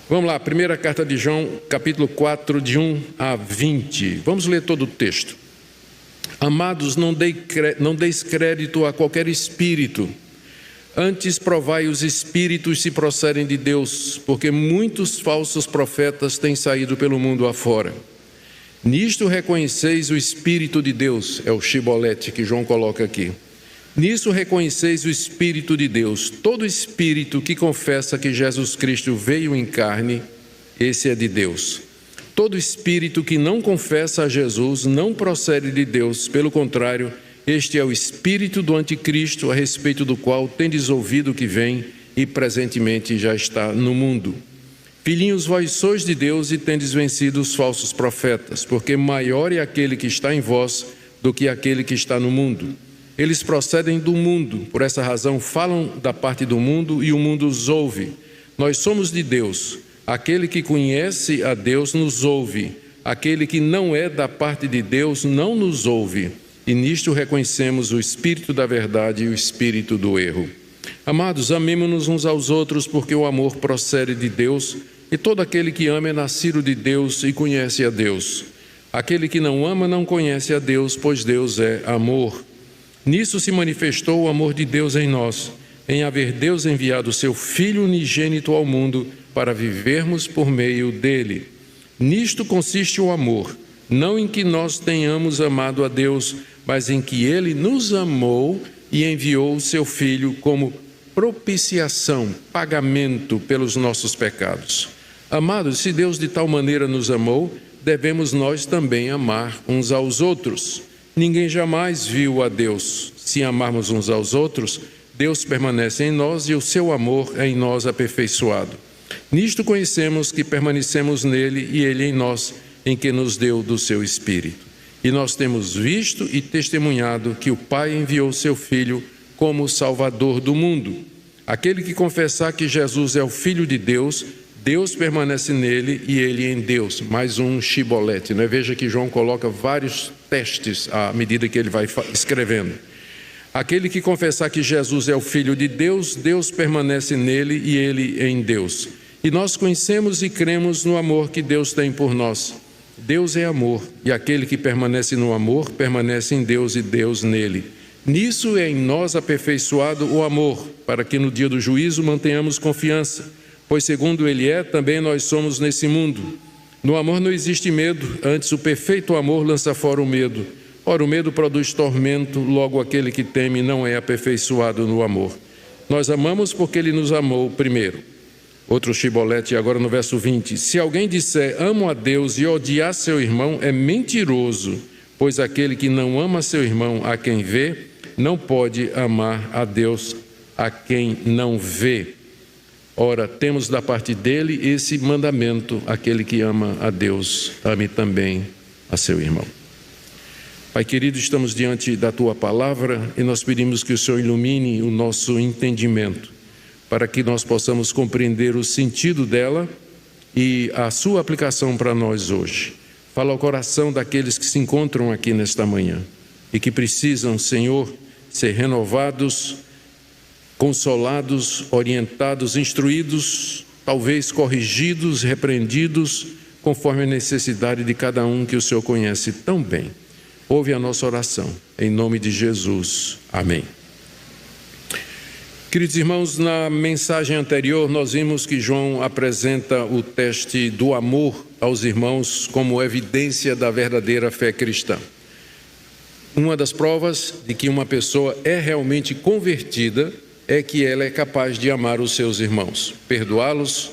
Vamos lá, primeira carta de João, capítulo 4, de 1 a 20. Vamos ler todo o texto. Amados, não deis crédito a qualquer espírito. Antes provai os espíritos se procedem de Deus, porque muitos falsos profetas têm saído pelo mundo afora. Nisto reconheceis o Espírito de Deus, é o chibolete que João coloca aqui. Nisso reconheceis o Espírito de Deus. Todo espírito que confessa que Jesus Cristo veio em carne, esse é de Deus. Todo espírito que não confessa a Jesus não procede de Deus, pelo contrário, este é o espírito do anticristo, a respeito do qual tendes ouvido que vem e presentemente já está no mundo. Filhinhos, vós sois de Deus e tendes vencido os falsos profetas, porque maior é aquele que está em vós do que aquele que está no mundo. Eles procedem do mundo, por essa razão falam da parte do mundo e o mundo os ouve. Nós somos de Deus. Aquele que conhece a Deus nos ouve. Aquele que não é da parte de Deus não nos ouve. E nisto reconhecemos o espírito da verdade e o espírito do erro. Amados, amemo-nos uns aos outros, porque o amor procede de Deus, e todo aquele que ama é nascido de Deus e conhece a Deus. Aquele que não ama não conhece a Deus, pois Deus é amor. Nisso se manifestou o amor de Deus em nós, em haver Deus enviado o seu Filho unigênito ao mundo para vivermos por meio dele. Nisto consiste o amor, não em que nós tenhamos amado a Deus, mas em que ele nos amou e enviou o seu Filho como propiciação, pagamento pelos nossos pecados. Amados, se Deus de tal maneira nos amou, devemos nós também amar uns aos outros. Ninguém jamais viu a Deus. Se amarmos uns aos outros, Deus permanece em nós e o seu amor é em nós aperfeiçoado. Nisto conhecemos que permanecemos nele e ele em nós, em que nos deu do seu Espírito. E nós temos visto e testemunhado que o Pai enviou seu Filho como Salvador do mundo. Aquele que confessar que Jesus é o Filho de Deus, Deus permanece nele e ele em Deus. Mais um chibolete, né? Veja que João coloca vários testes à medida que ele vai escrevendo. Aquele que confessar que Jesus é o Filho de Deus, Deus permanece nele e ele em Deus. E nós conhecemos e cremos no amor que Deus tem por nós. Deus é amor, e aquele que permanece no amor, permanece em Deus e Deus nele. Nisso é em nós aperfeiçoado o amor, para que no dia do juízo mantenhamos confiança. Pois segundo ele é, também nós somos nesse mundo. No amor não existe medo, antes o perfeito amor lança fora o medo. Ora, o medo produz tormento, logo aquele que teme não é aperfeiçoado no amor. Nós amamos porque ele nos amou primeiro. Outro chibolete agora no verso 20. Se alguém disser amo a Deus e odiar seu irmão, é mentiroso, pois aquele que não ama seu irmão a quem vê, não pode amar a Deus a quem não vê. Ora, temos da parte dele esse mandamento: aquele que ama a Deus, ame também a seu irmão. Pai querido, estamos diante da Tua palavra e nós pedimos que o Senhor ilumine o nosso entendimento, para que nós possamos compreender o sentido dela e a sua aplicação para nós hoje. Fala ao coração daqueles que se encontram aqui nesta manhã e que precisam, Senhor, ser renovados, consolados, orientados, instruídos, talvez corrigidos, repreendidos, conforme a necessidade de cada um que o Senhor conhece tão bem. Ouve a nossa oração, em nome de Jesus. Amém. Queridos irmãos, na mensagem anterior nós vimos que João apresenta o teste do amor aos irmãos como evidência da verdadeira fé cristã. Uma das provas de que uma pessoa é realmente convertida é que ela é capaz de amar os seus irmãos, perdoá-los,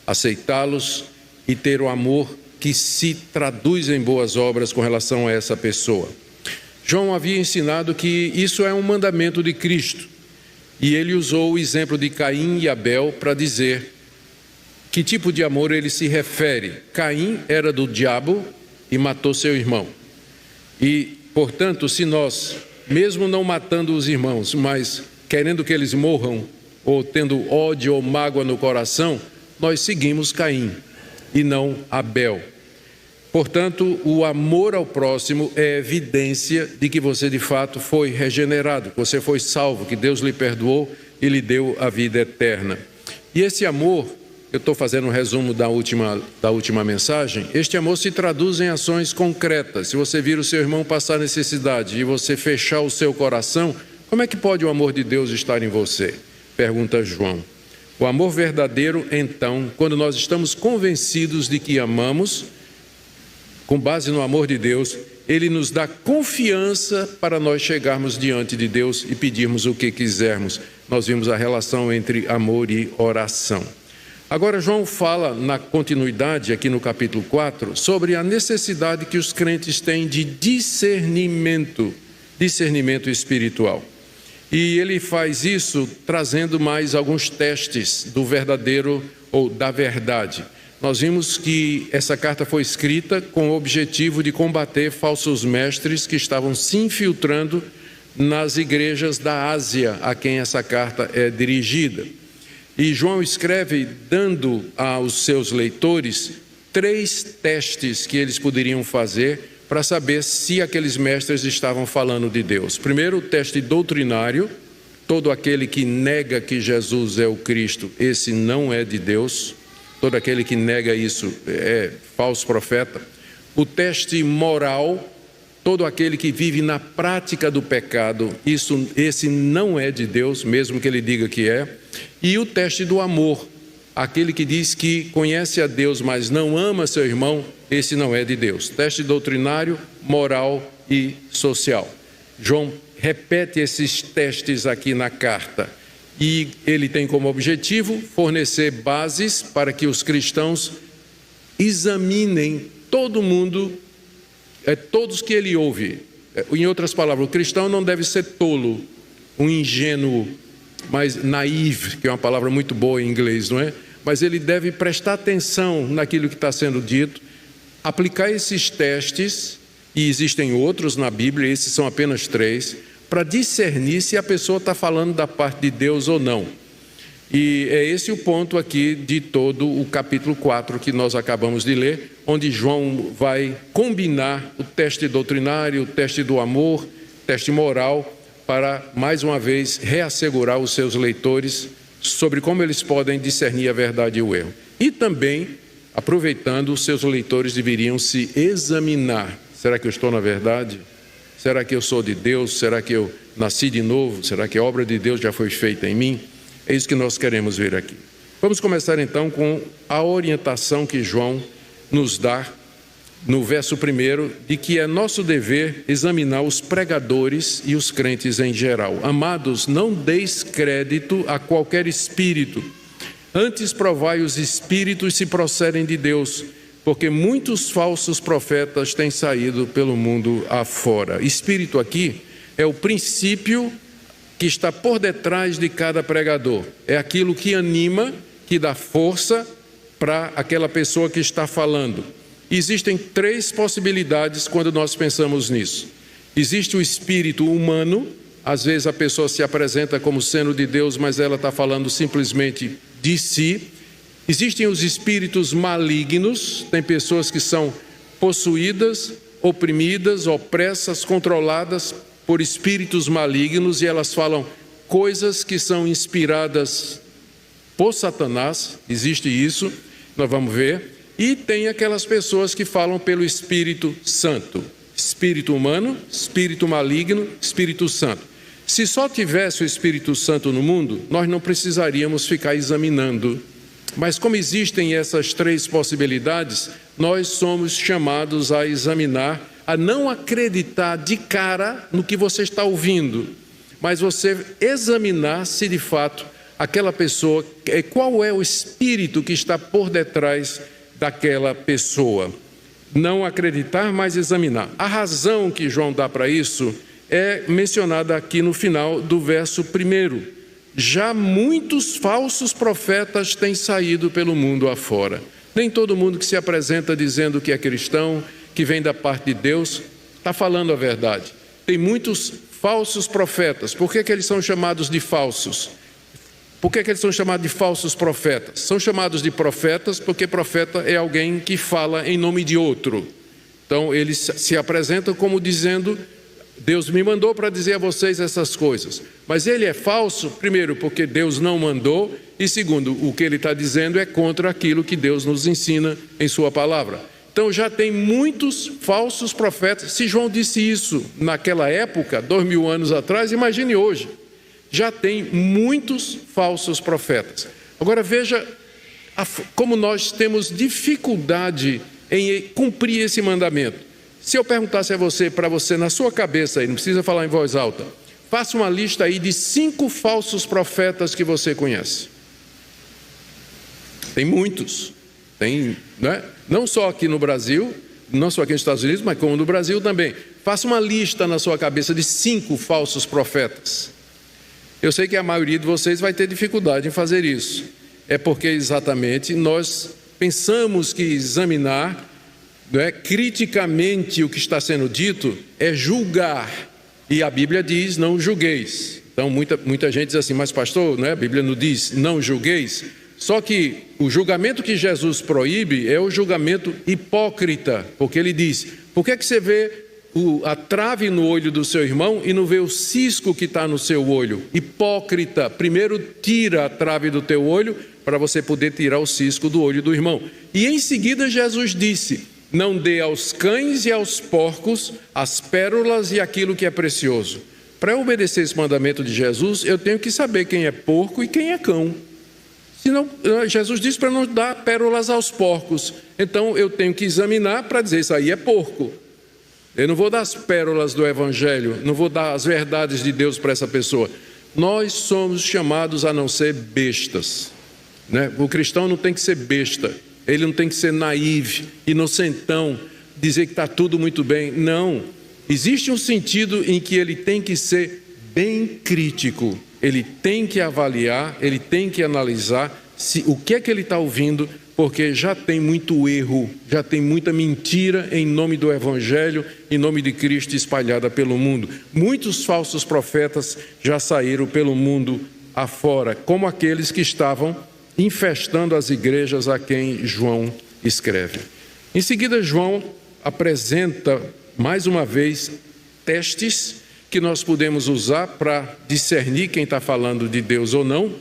aceitá-los e ter o amor que se traduz em boas obras com relação a essa pessoa. João havia ensinado que isso é um mandamento de Cristo, e ele usou o exemplo de Caim e Abel para dizer que tipo de amor ele se refere. Caim era do diabo e matou seu irmão. E, portanto, se nós, mesmo não matando os irmãos, mas querendo que eles morram, ou tendo ódio ou mágoa no coração, nós seguimos Caim e não Abel. Portanto, o amor ao próximo é evidência de que você de fato foi regenerado, que você foi salvo, que Deus lhe perdoou e lhe deu a vida eterna. E esse amor, eu estou fazendo um resumo da última mensagem, este amor se traduz em ações concretas. Se você vir o seu irmão passar necessidade e você fechar o seu coração, como é que pode o amor de Deus estar em você? Pergunta João. O amor verdadeiro, então, quando nós estamos convencidos de que amamos, com base no amor de Deus, ele nos dá confiança para nós chegarmos diante de Deus e pedirmos o que quisermos. Nós vimos a relação entre amor e oração. Agora, João fala na continuidade, aqui no capítulo 4, sobre a necessidade que os crentes têm de discernimento espiritual. E ele faz isso trazendo mais alguns testes do verdadeiro ou da verdade. Nós vimos que essa carta foi escrita com o objetivo de combater falsos mestres que estavam se infiltrando nas igrejas da Ásia, a quem essa carta é dirigida. E João escreve dando aos seus leitores 3 testes que eles poderiam fazer para saber se aqueles mestres estavam falando de Deus. Primeiro, o teste doutrinário. Todo aquele que nega que Jesus é o Cristo, esse não é de Deus. Todo aquele que nega isso é falso profeta. O teste moral. Todo aquele que vive na prática do pecado, esse não é de Deus, mesmo que ele diga que é. E o teste do amor, aquele que diz que conhece a Deus, mas não ama seu irmão, esse não é de Deus. Teste doutrinário, moral e social. João repete esses testes aqui na carta. E ele tem como objetivo fornecer bases para que os cristãos examinem todo mundo, todos que ele ouve. Em outras palavras, o cristão não deve ser tolo, um ingênuo, mas naive, que é uma palavra muito boa em inglês, não é? Mas ele deve prestar atenção naquilo que está sendo dito, aplicar esses testes, e existem outros na Bíblia, esses são apenas 3, para discernir se a pessoa está falando da parte de Deus ou não. E é esse o ponto aqui de todo o capítulo 4 que nós acabamos de ler, onde João vai combinar o teste doutrinário, o teste do amor, o teste moral, para, mais uma vez, reassegurar os seus leitores sobre como eles podem discernir a verdade e o erro. E também, aproveitando, os seus leitores deveriam se examinar. Será que eu estou na verdade? Será que eu sou de Deus? Será que eu nasci de novo? Será que a obra de Deus já foi feita em mim? É isso que nós queremos ver aqui. Vamos começar então com a orientação que João nos dá no verso 1, de que é nosso dever examinar os pregadores e os crentes em geral. Amados, não deis crédito a qualquer espírito, antes provai os espíritos se procedem de Deus, porque muitos falsos profetas têm saído pelo mundo afora. Espírito aqui é o princípio que está por detrás de cada pregador. É aquilo que anima, que dá força para aquela pessoa que está falando. Existem 3 possibilidades quando nós pensamos nisso. Existe o espírito humano, às vezes a pessoa se apresenta como sendo de Deus, mas ela está falando simplesmente de si. Existem os espíritos malignos, tem pessoas que são possuídas, oprimidas, opressas, controladas por espíritos malignos, e elas falam coisas que são inspiradas por Satanás. Existe isso, nós vamos ver. E tem aquelas pessoas que falam pelo Espírito Santo. Espírito humano, espírito maligno, Espírito Santo. Se só tivesse o Espírito Santo no mundo, nós não precisaríamos ficar examinando. Mas como existem essas 3 possibilidades, nós somos chamados a examinar, a não acreditar de cara no que você está ouvindo, mas você examinar se de fato aquela pessoa, qual é o espírito que está por detrás daquela pessoa. Não acreditar, mas examinar. A razão que João dá para isso é mencionada aqui no final do verso 1. Já muitos falsos profetas têm saído pelo mundo afora. Nem todo mundo que se apresenta dizendo que é cristão, que vem da parte de Deus, está falando a verdade. Tem muitos falsos profetas. Por que eles são chamados de falsos? Por que eles são chamados de falsos profetas? São chamados de profetas porque profeta é alguém que fala em nome de outro. Então eles se apresentam como dizendo Deus me mandou para dizer a vocês essas coisas. Mas ele é falso, primeiro, porque Deus não mandou, e segundo, o que ele está dizendo é contra aquilo que Deus nos ensina em sua palavra. Então já tem muitos falsos profetas. Se João disse isso naquela época, 2000 anos atrás, imagine hoje. Já tem muitos falsos profetas. Agora veja como nós temos dificuldade em cumprir esse mandamento. Se eu perguntasse a você, para você, na sua cabeça, aí, não precisa falar em voz alta, faça uma lista aí de 5 falsos profetas que você conhece. Tem muitos. Tem, né? Não só aqui no Brasil, não só aqui nos Estados Unidos, mas como no Brasil também. Faça uma lista na sua cabeça de 5 falsos profetas. Eu sei que a maioria de vocês vai ter dificuldade em fazer isso. É porque exatamente nós pensamos que examinar, né, criticamente o que está sendo dito é julgar. E a Bíblia diz, não julgueis. Então muita gente diz assim, mas pastor, né, a Bíblia não diz, não julgueis. Só que o julgamento que Jesus proíbe é o julgamento hipócrita. Porque ele diz, por que você vê a trave no olho do seu irmão e não vê o cisco que está no seu olho? Hipócrita, primeiro tira a trave do teu olho para você poder tirar o cisco do olho do irmão. E em seguida Jesus disse, não dê aos cães e aos porcos as pérolas e aquilo que é precioso. Para eu obedecer esse mandamento de Jesus, eu tenho que saber quem é porco e quem é cão. Senão, Jesus disse para não dar pérolas aos porcos. Então eu tenho que examinar para dizer, isso aí é porco. Eu não vou dar as pérolas do Evangelho, não vou dar as verdades de Deus para essa pessoa. Nós somos chamados a não ser bestas, né? O cristão não tem que ser besta, ele não tem que ser naíve, inocentão, dizer que está tudo muito bem. Não, existe um sentido em que ele tem que ser bem crítico, ele tem que avaliar, ele tem que analisar o que é que ele está ouvindo, porque já tem muito erro, já tem muita mentira em nome do Evangelho, em nome de Cristo espalhada pelo mundo. Muitos falsos profetas já saíram pelo mundo afora, como aqueles que estavam infestando as igrejas a quem João escreve. Em seguida, João apresenta mais uma vez testes que nós podemos usar para discernir quem está falando de Deus ou não,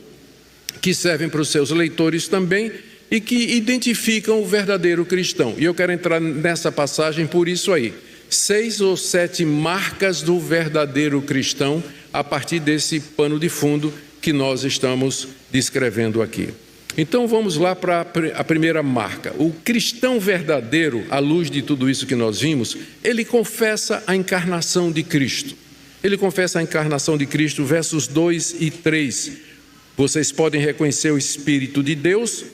que servem para os seus leitores também e que identificam o verdadeiro cristão. E eu quero entrar nessa passagem por isso aí. 6 ou 7 marcas do verdadeiro cristão a partir desse pano de fundo que nós estamos descrevendo aqui. Então vamos lá para a primeira marca. O cristão verdadeiro, à luz de tudo isso que nós vimos, ele confessa a encarnação de Cristo. Ele confessa a encarnação de Cristo, versos 2 e 3. Vocês podem reconhecer o Espírito de Deus.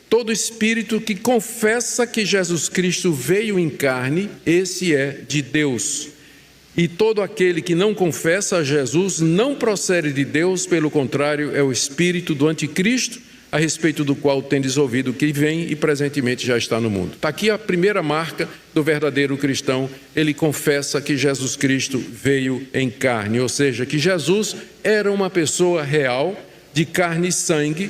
Todo espírito que confessa que Jesus Cristo veio em carne, esse é de Deus. E todo aquele que não confessa a Jesus não procede de Deus, pelo contrário, é o espírito do anticristo, a respeito do qual tendes ouvido que vem e presentemente já está no mundo. Está aqui a primeira marca do verdadeiro cristão. Ele confessa que Jesus Cristo veio em carne, ou seja, que Jesus era uma pessoa real, de carne e sangue,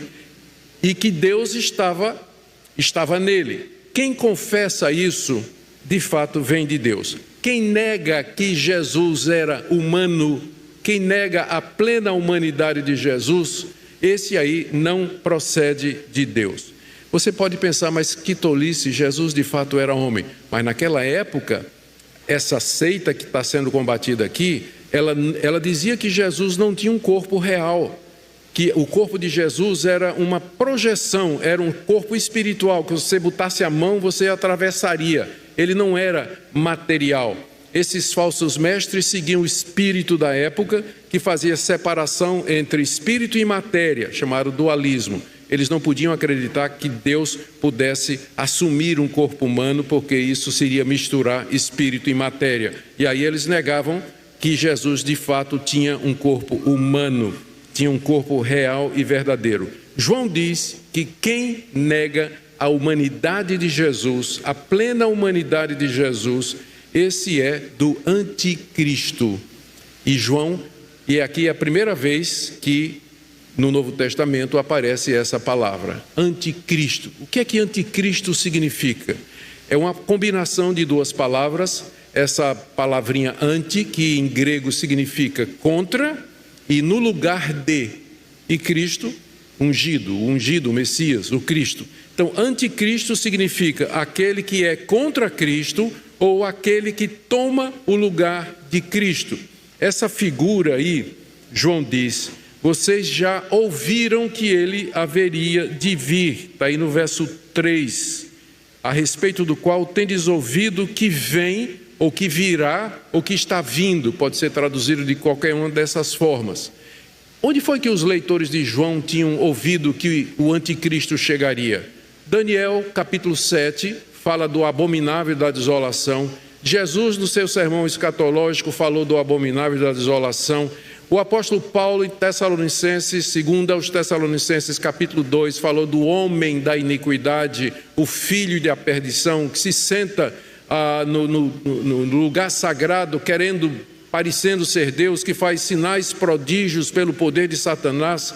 e que Deus estava nele. Quem confessa isso, de fato, vem de Deus. Quem nega que Jesus era humano, quem nega a plena humanidade de Jesus, esse aí não procede de Deus. Você pode pensar, mas que tolice, Jesus de fato era homem. Mas naquela época, essa seita que está sendo combatida aqui, ela dizia que Jesus não tinha um corpo real, que o corpo de Jesus era uma projeção, era um corpo espiritual, que você botasse a mão, você atravessaria. Ele não era material. Esses falsos mestres seguiam o espírito da época, que fazia separação entre espírito e matéria, chamado dualismo. Eles não podiam acreditar que Deus pudesse assumir um corpo humano, porque isso seria misturar espírito e matéria. E aí eles negavam que Jesus de fato tinha um corpo humano, tinha um corpo real e verdadeiro. João diz que quem nega a humanidade de Jesus, a plena humanidade de Jesus, esse é do anticristo. E aqui é a primeira vez que no Novo Testamento aparece essa palavra, anticristo. O que é que anticristo significa? É uma combinação de duas palavras, essa palavrinha anti, que em grego significa contra, e no lugar de, e Cristo, ungido, o Messias, o Cristo. Então, anticristo significa aquele que é contra Cristo ou aquele que toma o lugar de Cristo. Essa figura aí, João diz, vocês já ouviram que ele haveria de vir, está aí no verso 3, a respeito do qual tendes ouvido que vem, ou que virá, ou que está vindo, pode ser traduzido de qualquer uma dessas formas. Onde foi que os leitores de João tinham ouvido que o anticristo chegaria? Daniel, capítulo 7, fala do abominável da desolação. Jesus, no seu sermão escatológico, falou do abominável da desolação. O apóstolo Paulo, em Tessalonicenses, segundo aos Tessalonicenses, capítulo 2, falou do homem da iniquidade, o filho da perdição, que se senta no lugar sagrado, parecendo ser Deus, que faz sinais prodígios pelo poder de Satanás.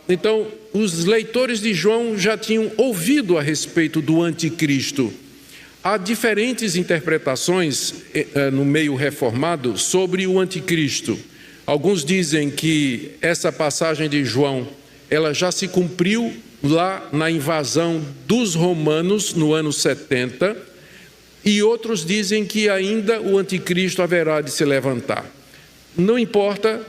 Então, os leitores de João já tinham ouvido a respeito do anticristo. Há diferentes interpretações no meio reformado sobre o anticristo. Alguns dizem que essa passagem de João, ela já se cumpriu lá na invasão dos romanos no ano 70, e outros dizem que ainda o anticristo haverá de se levantar. Não importa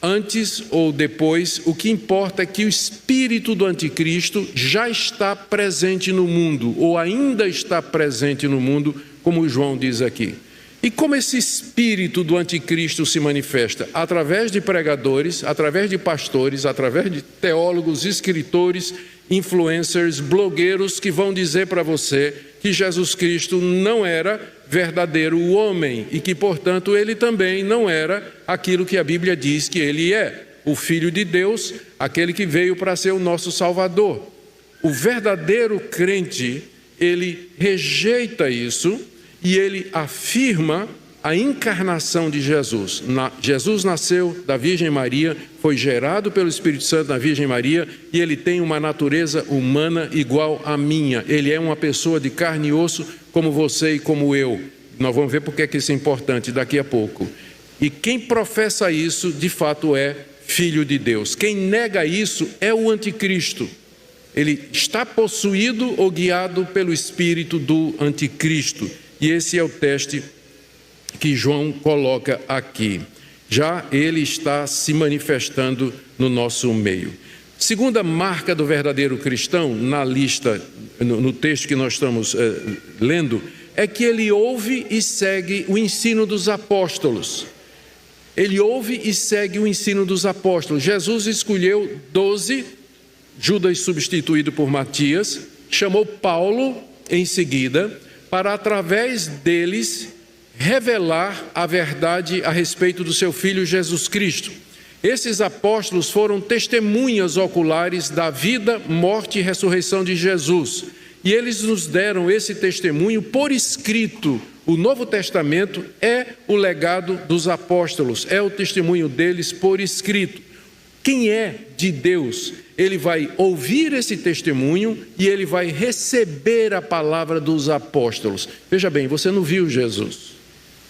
antes ou depois, o que importa é que o espírito do anticristo já está presente no mundo, ou ainda está presente no mundo, como João diz aqui. E como esse espírito do anticristo se manifesta? Através de pregadores, através de pastores, através de teólogos, escritores, influencers, blogueiros que vão dizer para você que Jesus Cristo não era verdadeiro homem e que, portanto, ele também não era aquilo que a Bíblia diz que ele é, o Filho de Deus, aquele que veio para ser o nosso Salvador. O verdadeiro crente, ele rejeita isso e ele afirma a encarnação de Jesus. Jesus nasceu da Virgem Maria, foi gerado pelo Espírito Santo da Virgem Maria e ele tem uma natureza humana igual à minha. Ele é uma pessoa de carne e osso como você e como eu. Nós vamos ver porque é que isso é importante daqui a pouco. E quem professa isso, de fato, é filho de Deus. Quem nega isso é o anticristo. Ele está possuído ou guiado pelo espírito do anticristo. E esse é o teste que João coloca aqui. Já ele está se manifestando no nosso meio. Segunda marca do verdadeiro cristão, na lista, no texto que nós estamos lendo, é que ele ouve e segue o ensino dos apóstolos. Ele ouve e segue o ensino dos apóstolos. Jesus escolheu 12, Judas substituído por Matias, chamou Paulo em seguida, para através deles revelar a verdade a respeito do seu Filho Jesus Cristo. Esses apóstolos foram testemunhas oculares da vida, morte e ressurreição de Jesus. E eles nos deram esse testemunho por escrito. O Novo Testamento é o legado dos apóstolos, é o testemunho deles por escrito. Quem é de Deus, ele vai ouvir esse testemunho e ele vai receber a palavra dos apóstolos. Veja bem, você não viu Jesus.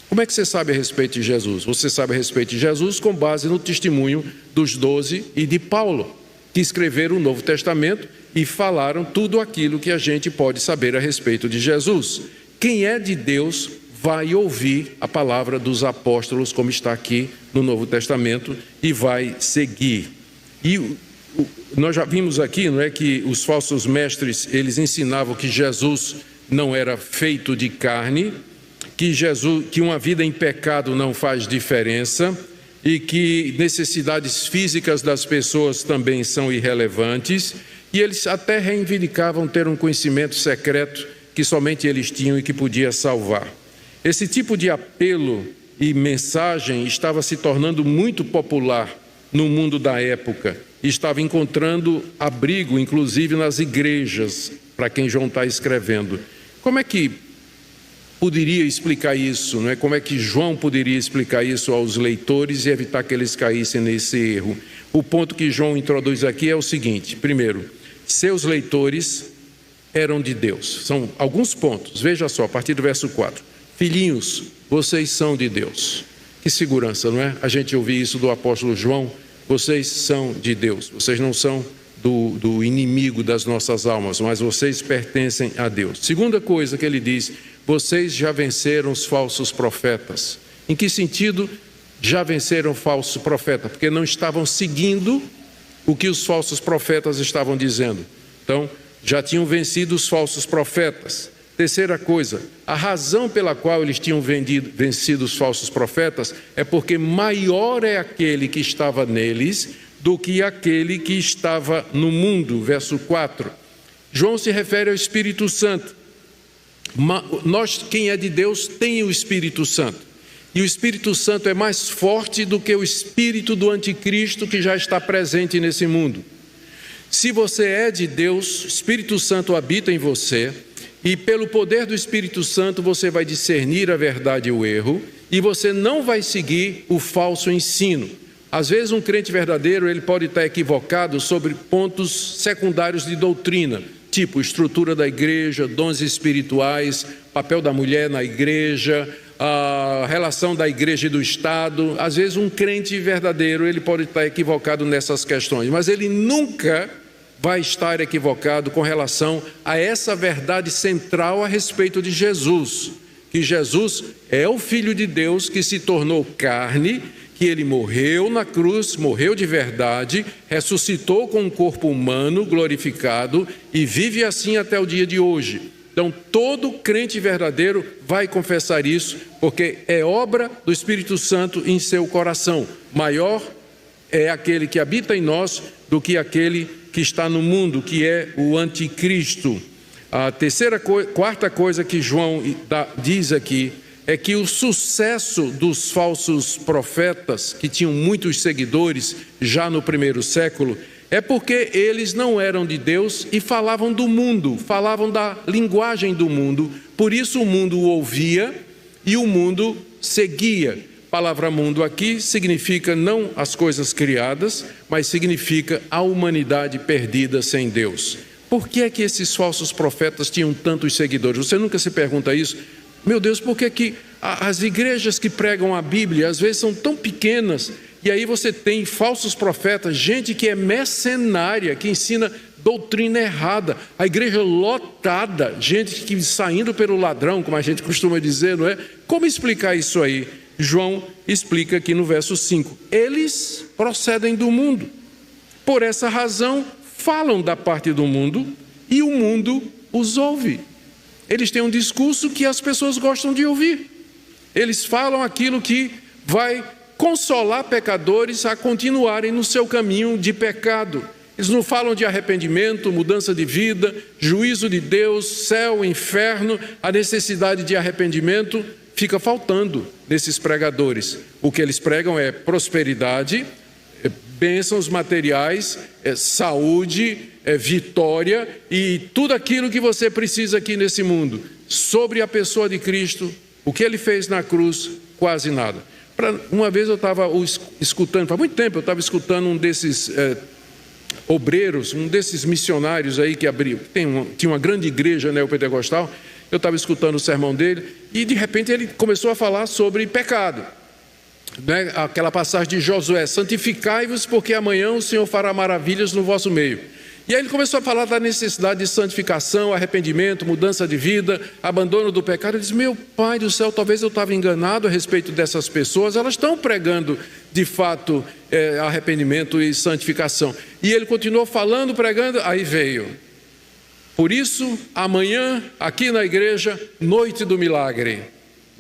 Como é que você sabe a respeito de Jesus? Você sabe a respeito de Jesus com base no testemunho dos 12 e de Paulo, que escreveram o Novo Testamento e falaram tudo aquilo que a gente pode saber a respeito de Jesus. Quem é de Deus vai ouvir a palavra dos apóstolos, como está aqui no Novo Testamento, e vai seguir. E nós já vimos aqui, não é, que os falsos mestres, eles ensinavam que Jesus não era feito de carne, que uma vida em pecado não faz diferença e que necessidades físicas das pessoas também são irrelevantes, e eles até reivindicavam ter um conhecimento secreto que somente eles tinham e que podia salvar. Esse tipo de apelo e mensagem estava se tornando muito popular no mundo da época e estava encontrando abrigo, inclusive nas igrejas, para quem João está escrevendo. Como é que poderia explicar isso, não é? Como é que João poderia explicar isso aos leitores e evitar que eles caíssem nesse erro? O ponto que João introduz aqui é o seguinte: primeiro, seus leitores eram de Deus. São alguns pontos, veja só, a partir do verso 4. filhinhos, vocês são de Deus. Que segurança, não é? A gente ouviu isso do apóstolo João, vocês são de Deus, vocês não são do inimigo das nossas almas, mas vocês pertencem a Deus. Segunda coisa que ele diz, vocês já venceram os falsos profetas. Em que sentido já venceram o falso profeta? Porque não estavam seguindo o que os falsos profetas estavam dizendo. Então, já tinham vencido os falsos profetas. Terceira coisa, a razão pela qual eles tinham vencido os falsos profetas é porque maior é aquele que estava neles do que aquele que estava no mundo. Verso 4. João se refere ao Espírito Santo. Nós, quem é de Deus, tem o Espírito Santo. E o Espírito Santo é mais forte do que o espírito do anticristo que já está presente nesse mundo. Se você é de Deus, o Espírito Santo habita em você, e pelo poder do Espírito Santo você vai discernir a verdade e o erro, e você não vai seguir o falso ensino. Às vezes um crente verdadeiro ele pode estar equivocado sobre pontos secundários de doutrina, tipo estrutura da igreja, dons espirituais, papel da mulher na igreja, a relação da igreja e do Estado. Às vezes um crente verdadeiro ele pode estar equivocado nessas questões, mas ele nunca vai estar equivocado com relação a essa verdade central a respeito de Jesus, que Jesus é o Filho de Deus que se tornou carne, que ele morreu na cruz, morreu de verdade, ressuscitou com um corpo humano glorificado e vive assim até o dia de hoje. Então, todo crente verdadeiro vai confessar isso, porque é obra do Espírito Santo em seu coração. Maior é aquele que habita em nós do que aquele que está no mundo, que é o anticristo. A quarta coisa que João diz aqui é que o sucesso dos falsos profetas, que tinham muitos seguidores já no primeiro século, é porque eles não eram de Deus e falavam do mundo, falavam da linguagem do mundo, por isso o mundo o ouvia e o mundo seguia. A palavra mundo aqui significa não as coisas criadas, mas significa a humanidade perdida sem Deus. Por que é que esses falsos profetas tinham tantos seguidores? Você nunca se pergunta isso? Meu Deus, por que que as igrejas que pregam a Bíblia às vezes são tão pequenas e aí você tem falsos profetas, gente que é mercenária, que ensina doutrina errada, a igreja lotada, gente que saindo pelo ladrão, como a gente costuma dizer, não é? Como explicar isso aí? João explica aqui no verso 5, eles procedem do mundo, por essa razão falam da parte do mundo e o mundo os ouve. Eles têm um discurso que as pessoas gostam de ouvir, eles falam aquilo que vai consolar pecadores a continuarem no seu caminho de pecado. Eles não falam de arrependimento, mudança de vida, juízo de Deus, céu, inferno, a necessidade de arrependimento fica faltando nesses pregadores. O que eles pregam é prosperidade, bênçãos materiais, saúde, vitória e tudo aquilo que você precisa aqui nesse mundo. Sobre a pessoa de Cristo, o que ele fez na cruz, quase nada. Uma vez eu estava escutando, faz muito tempo eu estava escutando um desses obreiros, um desses missionários aí que abriu, tinha uma grande igreja neopentecostal. Eu estava escutando o sermão dele e de repente ele começou a falar sobre pecado, né? Aquela passagem de Josué, santificai-vos porque amanhã o Senhor fará maravilhas no vosso meio. E aí ele começou a falar da necessidade de santificação, arrependimento, mudança de vida, abandono do pecado. Ele disse, meu Pai do céu, talvez eu estava enganado a respeito dessas pessoas, elas estão pregando de fato arrependimento e santificação. E ele continuou falando, pregando, aí veio. Por isso, amanhã, aqui na igreja, noite do milagre.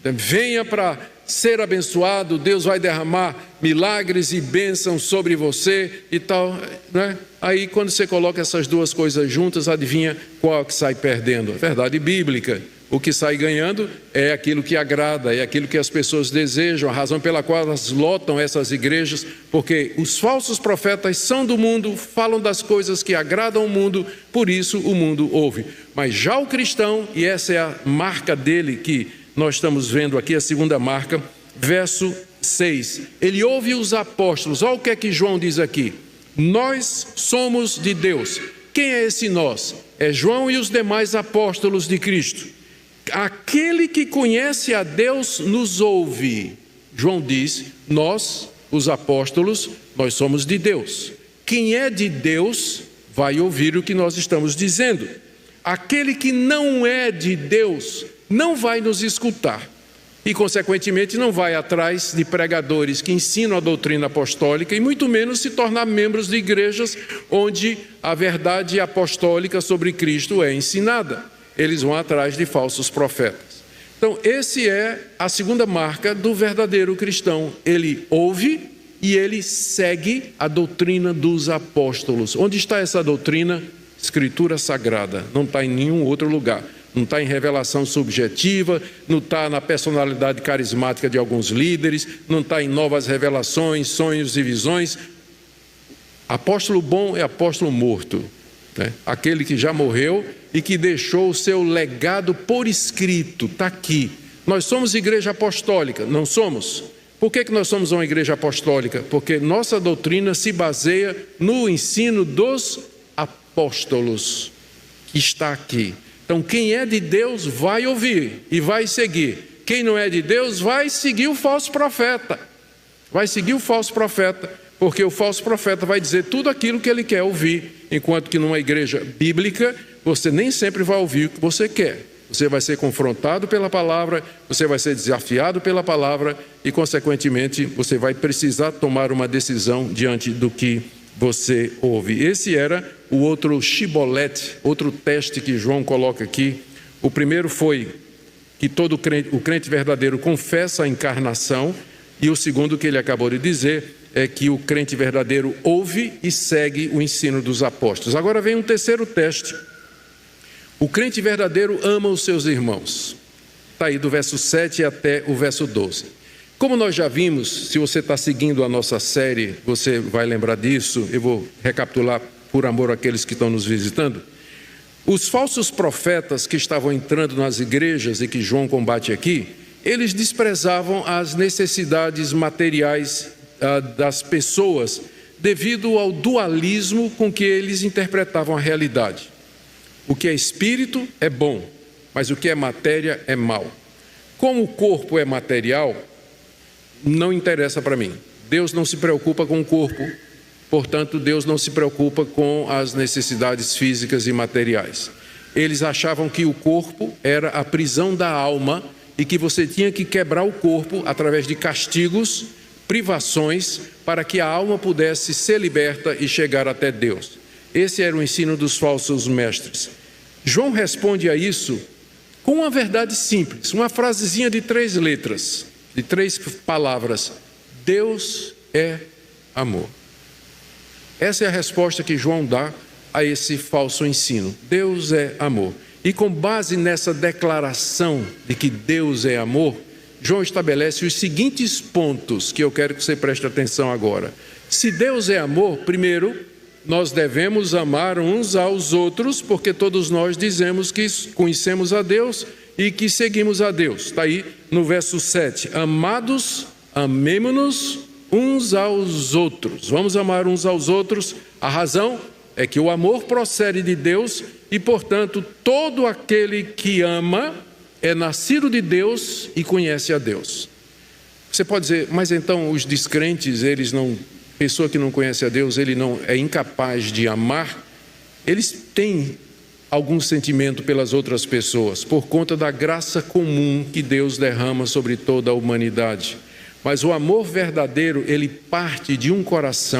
Venha para ser abençoado, Deus vai derramar milagres e bênçãos sobre você e tal, né? Aí quando você coloca essas duas coisas juntas, adivinha qual que sai perdendo? A verdade bíblica. O que sai ganhando é aquilo que agrada, é aquilo que as pessoas desejam, a razão pela qual elas lotam essas igrejas, porque os falsos profetas são do mundo, falam das coisas que agradam o mundo, por isso o mundo ouve. Mas já o cristão, e essa é a marca dele que nós estamos vendo aqui, a segunda marca, verso 6. Ele ouve os apóstolos, olha o que é que João diz aqui. Nós somos de Deus. Quem é esse nós? É João e os demais apóstolos de Cristo. Aquele que conhece a Deus nos ouve. João diz, nós, os apóstolos, nós somos de Deus. Quem é de Deus vai ouvir o que nós estamos dizendo. Aquele que não é de Deus não vai nos escutar e, consequentemente, não vai atrás de pregadores que ensinam a doutrina apostólica e muito menos se tornar membros de igrejas onde a verdade apostólica sobre Cristo é ensinada. Eles vão atrás de falsos profetas. Então, esse é a segunda marca do verdadeiro cristão. Ele ouve e ele segue a doutrina dos apóstolos. Onde está essa doutrina? Escritura Sagrada. Não está em nenhum outro lugar. Não está em revelação subjetiva, não está na personalidade carismática de alguns líderes, não está em novas revelações, sonhos e visões. Apóstolo bom é apóstolo morto, né? Aquele que já morreu e que deixou o seu legado por escrito, está aqui. Nós somos igreja apostólica, não somos? Por que nós somos uma igreja apostólica? Porque nossa doutrina se baseia no ensino dos apóstolos, que está aqui. Então, quem é de Deus vai ouvir e vai seguir. Quem não é de Deus vai seguir o falso profeta. Vai seguir o falso profeta, porque o falso profeta vai dizer tudo aquilo que ele quer ouvir, enquanto que numa igreja bíblica, você nem sempre vai ouvir o que você quer. Você vai ser confrontado pela palavra, você vai ser desafiado pela palavra e, consequentemente, você vai precisar tomar uma decisão diante do que você ouve. Esse era o outro shibolete, outro teste que João coloca aqui. O primeiro foi que todo o crente verdadeiro confessa a encarnação, e o segundo que ele acabou de dizer é que o crente verdadeiro ouve e segue o ensino dos apóstolos. Agora vem um terceiro teste. O crente verdadeiro ama os seus irmãos. Está aí do verso 7 até o verso 12. Como nós já vimos, se você está seguindo a nossa série, você vai lembrar disso, eu vou recapitular por amor àqueles que estão nos visitando. Os falsos profetas que estavam entrando nas igrejas e que João combate aqui, eles desprezavam as necessidades materiais das pessoas devido ao dualismo com que eles interpretavam a realidade. O que é espírito é bom, mas o que é matéria é mal. Como o corpo é material, não interessa para mim. Deus não se preocupa com o corpo, portanto, Deus não se preocupa com as necessidades físicas e materiais. Eles achavam que o corpo era a prisão da alma e que você tinha que quebrar o corpo através de castigos, privações, para que a alma pudesse ser liberta e chegar até Deus. Esse era o ensino dos falsos mestres. João responde a isso com uma verdade simples, uma frasezinha de 3 letras. De 3 palavras: Deus é amor. Essa é a resposta que João dá a esse falso ensino. Deus é amor. E com base nessa declaração de que Deus é amor, João estabelece os seguintes pontos que eu quero que você preste atenção agora. Se Deus é amor, primeiro, nós devemos amar uns aos outros, porque todos nós dizemos que conhecemos a Deus e que seguimos a Deus. Está aí no verso 7. Amados, amemo-nos uns aos outros. Vamos amar uns aos outros. A razão é que o amor procede de Deus e, portanto, todo aquele que ama é nascido de Deus e conhece a Deus. Você pode dizer, mas então os descrentes, pessoa que não conhece a Deus, ele não é incapaz de amar? Eles têm algum sentimento pelas outras pessoas, por conta da graça comum que Deus derrama sobre toda a humanidade. Mas o amor verdadeiro, ele parte de um coração